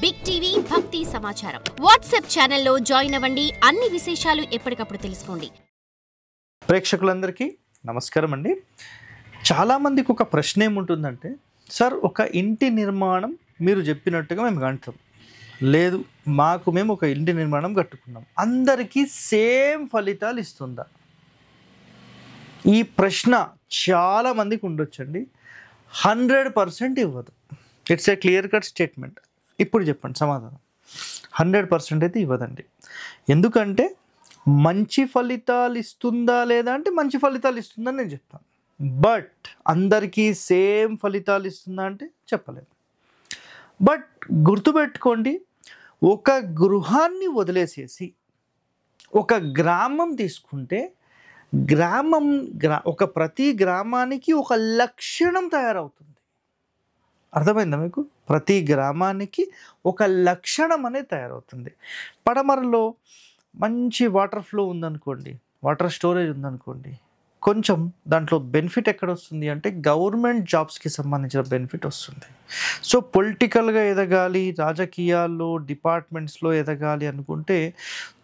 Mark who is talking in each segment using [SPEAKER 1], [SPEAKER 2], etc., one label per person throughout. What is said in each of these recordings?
[SPEAKER 1] Big TV భక్తి సమాచారం WhatsApp ఛానల్లో జాయిన్ అవ్వండి. అన్ని విశేషాలు ఎప్పటికప్పుడు తెలుసుకోండి.
[SPEAKER 2] ప్రేక్షకులందరికీ నమస్కారం అండి. చాలామందికి ఒక ప్రశ్న ఏముంటుందంటే, సార్ ఒక ఇంటి నిర్మాణం మీరు చెప్పినట్టుగా మేము కడతాం, లేదు మేము ఒక ఇంటి నిర్మాణం కట్టుకున్నాం, అందరికీ సేమ్ ఫలితాలు ఇస్తుందా? ఈ ప్రశ్న చాలామందికి ఉండొచ్చండి. 100% ఇవ్వదు. It's a clear cut statement. ఇప్పుడు చెప్పండి సమాధానం. 100% అయితే ఇవ్వదండి. ఎందుకంటే మంచి ఫలితాలు ఇస్తుందా లేదా అంటే మంచి ఫలితాలు ఇస్తుందని నేను చెప్తాను. బట్ అందరికీ సేమ్ ఫలితాలు ఇస్తుందా అంటే చెప్పలేము. బట్ గుర్తుపెట్టుకోండి, ఒక గృహాన్ని వదిలేసేసి ఒక గ్రామం తీసుకుంటే ప్రతి గ్రామానికి ఒక లక్షణం తయారవుతుంది. అర్థమైందా మీకు? ప్రతి గ్రామానికి ఒక లక్షణం అనేది తయారవుతుంది. పడమరలో మంచి వాటర్ ఫ్లో ఉందనుకోండి, వాటర్ స్టోరేజ్ ఉందనుకోండి, కొంచెం దాంట్లో బెనిఫిట్ ఎక్కడ వస్తుంది అంటే గవర్నమెంట్ జాబ్స్కి సంబంధించిన బెనిఫిట్ వస్తుంది. సో పొలిటికల్గా ఎదగాలి, రాజకీయాల్లో డిపార్ట్మెంట్స్లో ఎదగాలి అనుకుంటే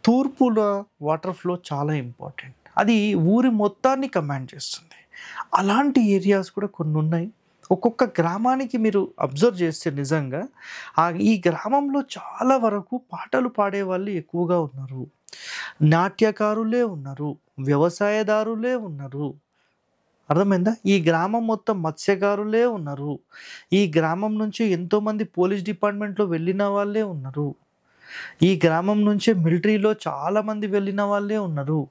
[SPEAKER 2] తూర్పులో వాటర్ ఫ్లో చాలా ఇంపార్టెంట్. అది ఊరి మొత్తాన్ని కమాండ్ చేస్తుంది. అలాంటి ఏరియాస్ కూడా కొన్ని ఉన్నాయి. ఒక్కొక్క గ్రామానికి మీరు అబ్జర్వ్ చేస్తే నిజంగా ఈ గ్రామంలో చాలా వరకు పాటలు పాడేవాళ్ళు ఎక్కువగా ఉన్నారు, నాట్యకారులే ఉన్నారు, వ్యవసాయదారులే ఉన్నారు. అర్థమైందా? ఈ గ్రామం మొత్తం మత్స్యకారులే ఉన్నారు. ఈ గ్రామం నుంచి ఎంతోమంది పోలీస్ డిపార్ట్మెంట్లో వెళ్ళిన వాళ్ళే ఉన్నారు. ఈ గ్రామం నుంచే మిలిటరీలో చాలామంది వెళ్ళిన వాళ్ళే ఉన్నారు.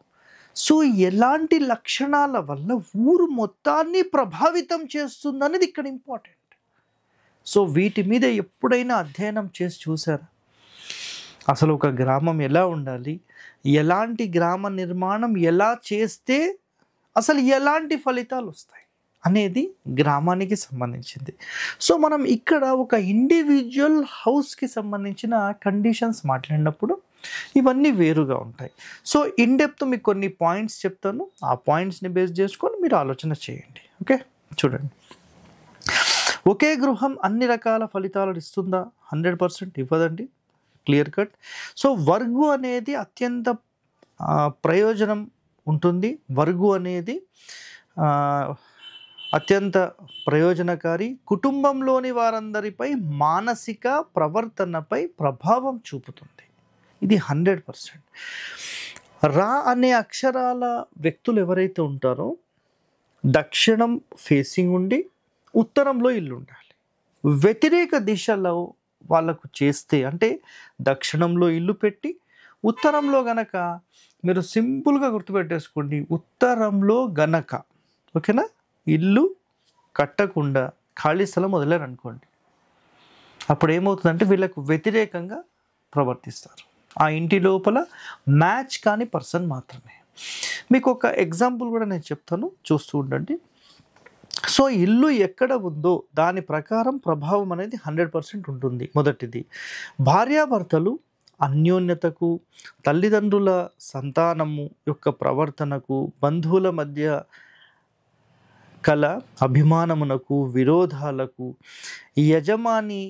[SPEAKER 2] సో ఎలాంటి లక్షణాల వల్ల ఊరు మొత్తాన్ని ప్రభావితం చేస్తుందనేది ఇక్కడ ఇంపార్టెంట్. సో వీటి మీద ఎప్పుడైనా అధ్యయనం చేసి చూసారా? అసలు ఒక గ్రామం ఎలా ఉండాలి, ఎలాంటి గ్రామ నిర్మాణం ఎలా చేస్తే అసలు ఎలాంటి ఫలితాలు వస్తాయి అనేది గ్రామానికి సంబంధించింది. సో మనం ఇక్కడ ఒక ఇండివిజువల్ హౌస్కి సంబంధించిన కండిషన్స్ మాట్లాడినప్పుడు ఇవన్నీ వేరుగా ఉంటాయి. సో ఇన్ డెప్త్ మీకు కొన్ని పాయింట్స్ చెప్తాను. ఆ పాయింట్స్ని బేస్ చేసుకొని మీరు ఆలోచన చేయండి. ఓకే, చూడండి. ఒకే గృహం అన్ని రకాల ఫలితాలు ఇస్తుందా? 100% ఇవ్వదండి. Clear cut. సో వర్గు అనేది అత్యంత ప్రయోజనం ఉంటుంది. వర్గు అనేది అత్యంత ప్రయోజనకారి, కుటుంబంలోని వారందరిపై మానసిక ప్రవర్తనపై ప్రభావం చూపుతుంది. ఇది 100%. రా అనే అక్షరాల వ్యక్తులు ఎవరైతే ఉంటారో దక్షిణం ఫేసింగ్ ఉండి ఉత్తరంలో ఇల్లు ఉండాలి. వ్యతిరేక దిశలో వాళ్ళకు చేస్తే అంటే దక్షిణంలో ఇల్లు పెట్టి ఉత్తరంలో గనక మీరు సింపుల్గా గుర్తుపెట్టేసుకోండి, ఉత్తరంలో గనక ఓకేనా ఇల్లు కట్టకుండా ఖాళీ స్థలం వదిలేరనుకోండి, అప్పుడు ఏమవుతుందంటే వీళ్ళకు వ్యతిరేకంగా ప్రవర్తిస్తారు. ఆ ఇంటి లోపల మ్యాచ్ కాని పర్సన్ మాత్రమే. మీకు ఒక ఎగ్జాంపుల్ కూడా నేను చెప్తాను, చూస్తూ ఉండండి. సో ఇల్లు ఎక్కడ ఉందో దాని ప్రకారం ప్రభావం అనేది 100% ఉంటుంది. మొదటిది, భార్యాభర్తలు అన్యోన్యతకు, తల్లిదండ్రుల సంతానము యొక్క ప్రవర్తనకు, బంధువుల మధ్య కల అభిమానమునకు, విరోధాలకు, యజమాని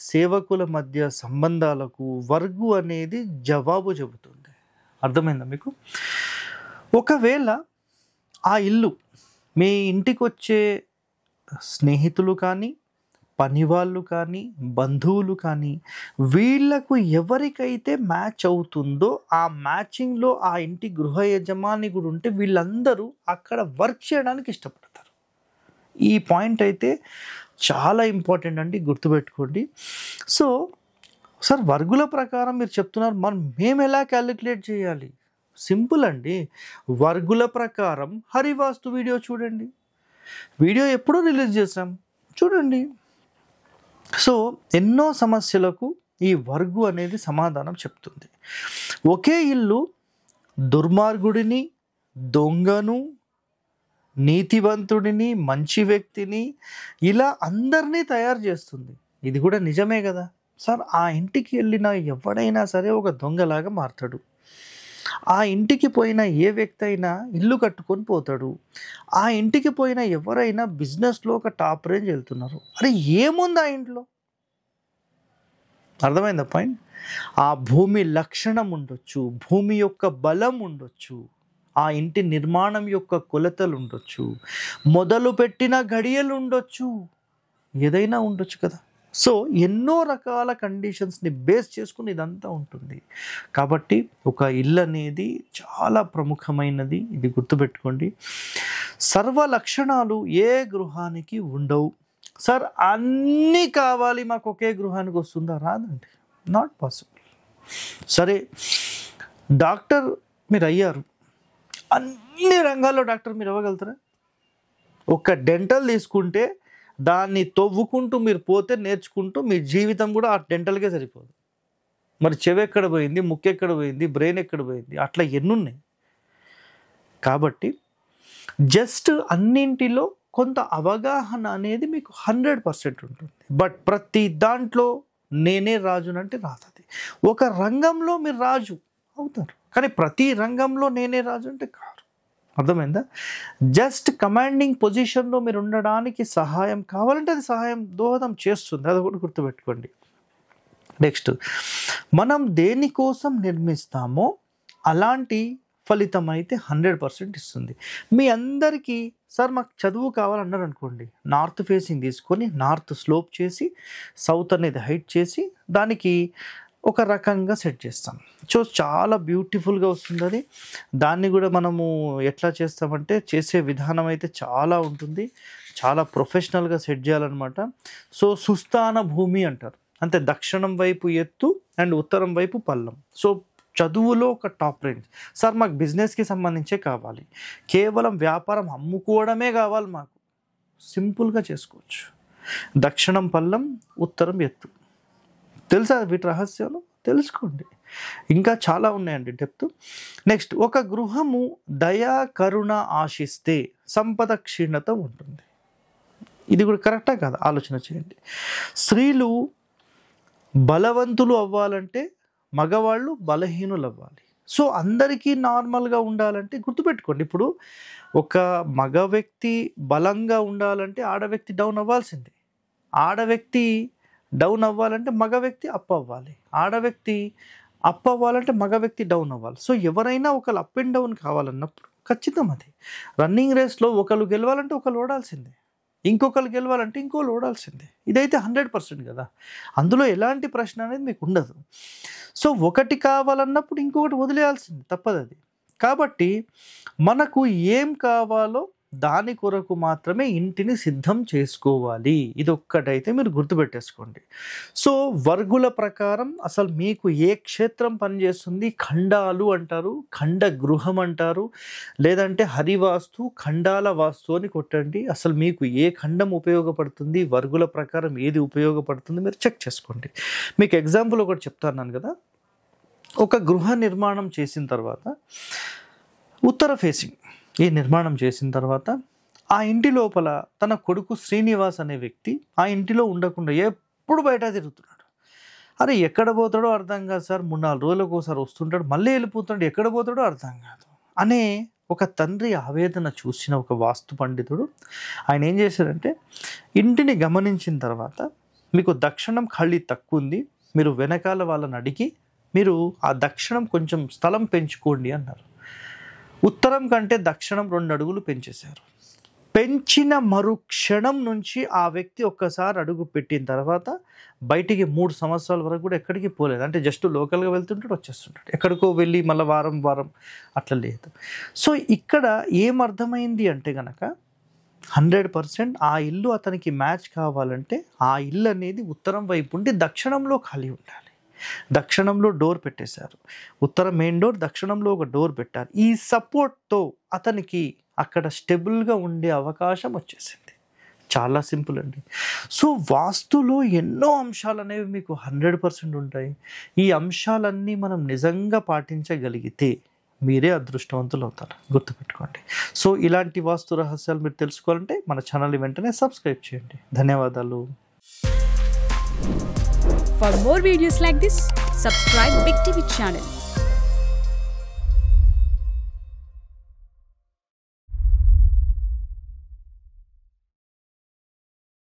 [SPEAKER 2] సేవకుల మధ్య సంబంధాలకు వర్గు అనేది జవాబు చెబుతుంది. అర్థమైందా మీకు? ఒకవేళ ఆ ఇల్లు మీ ఇంటికి వచ్చే స్నేహితులు కానీ, పనివాళ్ళు కానీ, బంధువులు కానీ, వీళ్లకు ఎవరికైతే మ్యాచ్ అవుతుందో ఆ మ్యాచింగ్లో ఆ ఇంటి గృహ యజమాని కూడా ఉంటే వీళ్ళందరూ అక్కడ వర్క్ చేయడానికి ఇష్టపడతారు. ఈ పాయింట్ అయితే చాలా ఇంపార్టెంట్ అండి, గుర్తుపెట్టుకోండి. సో సార్ వర్గుల ప్రకారం మీరు చెప్తున్నారు, మేము ఎలా క్యాలిక్యులేట్ చేయాలి? సింపుల్ అండి. వర్గుల ప్రకారం హరివాస్తు వీడియో చూడండి. వీడియో ఎప్పుడో రిలీజ్ చేసాం, చూడండి. సో ఎన్నో సమస్యలకు ఈ వర్గు అనేది సమాధానం చెప్తుంది. ఒకే ఇల్లు దుర్మార్గుడిని, దొంగను, నీతివంతుడిని, మంచి వ్యక్తిని ఇలా అందరినీ తయారు చేస్తుంది. ఇది కూడా నిజమే కదా సార్. ఆ ఇంటికి వెళ్ళిన ఎవడైనా సరే ఒక దొంగలాగా మారుతాడు. ఆ ఇంటికి పోయిన ఏ వ్యక్తి అయినా ఇల్లు కట్టుకొని పోతాడు. ఆ ఇంటికి పోయిన ఎవరైనా బిజినెస్లో ఒక టాప్ రేంజ్ వెళ్తున్నారు. అరే ఏముంది ఆ ఇంట్లో? అర్థమైందా పాయింట్? ఆ భూమి లక్షణం ఉండొచ్చు, భూమి యొక్క బలం ఉండొచ్చు, ఆ ఇంటి నిర్మాణం యొక్క కొలతలు ఉండొచ్చు, మొదలు పెట్టిన గడియలు ఉండొచ్చు, ఏదైనా ఉండొచ్చు కదా. సో ఎన్నో రకాల కండిషన్స్ని బేస్ చేసుకుని ఇదంతా ఉంటుంది. కాబట్టి ఒక ఇల్లు అనేది చాలా ప్రముఖమైనది, ఇది గుర్తుపెట్టుకోండి. సర్వ లక్షణాలు ఏ గృహానికి ఉండవు. సార్ అన్నీ కావాలి మాకు ఒకే గృహానికి వస్తుందా? రాదండి, నాట్ పాసిబుల్. సరే డాక్టర్ మీరు అయ్యారు, అన్ని రంగాల్లో డాక్టర్ మీరు అవ్వగలుగుతారా? ఒక డెంటల్ తీసుకుంటే దాన్ని తవ్వుకుంటూ మీరు పోతే నేర్చుకుంటూ మీ జీవితం కూడా ఆ డెంటల్కే సరిపోదు. మరి చెవి ఎక్కడ పోయింది, ముక్కు ఎక్కడ పోయింది, బ్రెయిన్ ఎక్కడ పోయింది, అట్లా ఎన్నున్నాయి. కాబట్టి జస్ట్ అన్నింటిలో కొంత అవగాహన అనేది మీకు 100% ఉంటుంది. బట్ ప్రతి దాంట్లో నేనే రాజునంటే రాదు. ఒక రంగంలో మీరు రాజు అవుతారు, కానీ ప్రతి రంగంలో నేనే రాజు అంటే కాదు. అర్థమైందా? జస్ట్ కమాండింగ్ పొజిషన్లో మీరు ఉండడానికి సహాయం కావాలంటే అది సహాయం దోహదం చేస్తుంది, అది కూడా గుర్తుపెట్టుకోండి. నెక్స్ట్, మనం దేనికోసం నిర్మిస్తామో అలాంటి ఫలితం అయితే 100% ఇస్తుంది. మీ అందరికీ సార్ మాకు చదువు కావాలన్నారు అనుకోండి, నార్త్ ఫేసింగ్ తీసుకొని నార్త్ స్లోప్ చేసి సౌత్ అనేది హైట్ చేసి దానికి ఒక రకంగా సెట్ చేస్తాం. సో చాలా బ్యూటిఫుల్గా వస్తుంది అది. దాన్ని కూడా మనము ఎట్లా చేస్తామంటే చేసే విధానం అయితే చాలా ఉంటుంది, చాలా ప్రొఫెషనల్గా సెట్ చేయాలన్నమాట. సో సుస్థాన భూమి అంటారు, అంటే దక్షిణం వైపు ఎత్తు అండ్ ఉత్తరం వైపు పల్లం. సో చదువులో ఒక టాప్ రేంజ్. సార్ మాకు బిజినెస్కి సంబంధించే కావాలి, కేవలం వ్యాపారం అమ్ముకోవడమే కావాలి, మాకు సింపుల్గా చేసుకోవచ్చు. దక్షిణం పల్లం, ఉత్తరం ఎత్తు. తెలుసా వీటి రహస్యాలు? తెలుసుకోండి. ఇంకా చాలా ఉన్నాయండి డెప్త్. నెక్స్ట్, ఒక గృహము దయా కరుణ ఆశిస్తే సంపద క్షీణత ఉంటుంది. ఇది కూడా కరెక్టా కాదా? ఆలోచన చేయండి. స్త్రీలు బలవంతులు అవ్వాలంటే మగవాళ్ళు బలహీనులు అవ్వాలి. సో అందరికీ నార్మల్గా ఉండాలంటే గుర్తుపెట్టుకోండి, ఇప్పుడు ఒక మగ వ్యక్తి బలంగా ఉండాలంటే ఆడ వ్యక్తి డౌన్ అవ్వాల్సిందే, ఆడ వ్యక్తి డౌన్ అవ్వాలంటే మగ వ్యక్తి అప్ అవ్వాలి, ఆడ వ్యక్తి అప్ అవ్వాలంటే మగ వ్యక్తి డౌన్ అవ్వాలి. సో ఎవరైనా ఒకళ్ళు అప్ అండ్ డౌన్ కావాలన్నప్పుడు ఖచ్చితం అది రన్నింగ్ రేస్లో ఒకళ్ళు గెలవాలంటే ఒకళ్ళు ఓడాల్సిందే, ఇంకొకరు గెలవాలంటే ఇంకోళ్ళు ఓడాల్సిందే. ఇదైతే 100% కదా, అందులో ఎలాంటి ప్రశ్న అనేది మీకు ఉండదు. సో ఒకటి కావాలన్నప్పుడు ఇంకొకటి వదిలేయాల్సింది, తప్పదు అది. కాబట్టి మనకు ఏం కావాలో దాని కొరకు మాత్రమే ఇంటిని సిద్ధం చేసుకోవాలి. ఇది ఒక్కటైతే మీరు గుర్తుపెట్టేసుకోండి. సో వర్గుల ప్రకారం అసలు మీకు ఏ క్షేత్రం పనిచేస్తుంది, ఖండాలు అంటారు, ఖండ గృహం అంటారు, లేదంటే హరివాస్తు, ఖండాల వాస్తు అని కొట్టండి. అసలు మీకు ఏ ఖండం ఉపయోగపడుతుంది, వర్గుల ప్రకారం ఏది ఉపయోగపడుతుంది మీరు చెక్ చేసుకోండి. మీకు ఎగ్జాంపుల్ ఒకటి చెప్తాను కదా. ఒక గృహ నిర్మాణం చేసిన తర్వాత ఉత్తర ఫేసింగ్ ఈ నిర్మాణం చేసిన తర్వాత ఆ ఇంటి లోపల తన కొడుకు శ్రీనివాస్ అనే వ్యక్తి ఆ ఇంటిలో ఉండకుండా ఎప్పుడు బయట తిరుగుతున్నాడు. అరే ఎక్కడ పోతాడో అర్థం కాదు సార్, 3-4 రోజులకు ఒకసారి వస్తుంటాడు, మళ్ళీ వెళ్ళిపోతాడు, ఎక్కడ పోతాడో అర్థం కాదు అనే ఒక తండ్రి ఆవేదన చూసిన ఒక వాస్తు పండితుడు ఆయన ఏం చేశారంటే, ఇంటిని గమనించిన తర్వాత మీకు దక్షిణం ఖాళీ తక్కువ ఉంది, మీరు వెనకాల వాళ్ళని అడిగి మీరు ఆ దక్షిణం కొంచెం స్థలం పెంచుకోండి అన్నారు. ఉత్తరం కంటే దక్షిణం 2 అడుగులు పెంచేశారు. పెంచిన మరుక్షణం నుంచి ఆ వ్యక్తి ఒక్కసారి అడుగు పెట్టిన తర్వాత బయటికి 3 సంవత్సరాల వరకు కూడా ఎక్కడికి పోలేదు. అంటే జస్ట్ లోకల్గా వెళ్తుంటాడు, వచ్చేస్తుంటాడు, ఎక్కడికో వెళ్ళి మళ్ళీ వారం అట్లా లేదు. సో ఇక్కడ ఏమర్థమైంది అంటే కనుక 100% ఆ ఇల్లు అతనికి మ్యాచ్ కావాలంటే ఆ ఇల్లు అనేది ఉత్తరం వైపు ఉండి దక్షిణంలో ఖాళీ ఉండాలి. దక్షిణంలో డోర్ పెట్టేశారు, ఉత్తరం మెయిన్ డోర్, దక్షిణంలో ఒక డోర్ పెట్టారు. ఈ సపోర్ట్తో అతనికి అక్కడ స్టెబుల్గా ఉండే అవకాశం వచ్చేసింది. చాలా సింపుల్ అండి. సో వాస్తులో ఎన్నో అంశాలు అనేవి మీకు 100% ఉంటాయి. ఈ అంశాలన్నీ మనం నిజంగా పాటించగలిగితే మీరే అదృష్టవంతులు అవుతారు, గుర్తుపెట్టుకోండి. సో ఇలాంటి వాస్తు రహస్యాలు మీరు తెలుసుకోవాలంటే మన ఛానల్ని వెంటనే సబ్స్క్రైబ్ చేయండి. ధన్యవాదాలు.
[SPEAKER 3] For more videos like this, subscribe Big TV channel.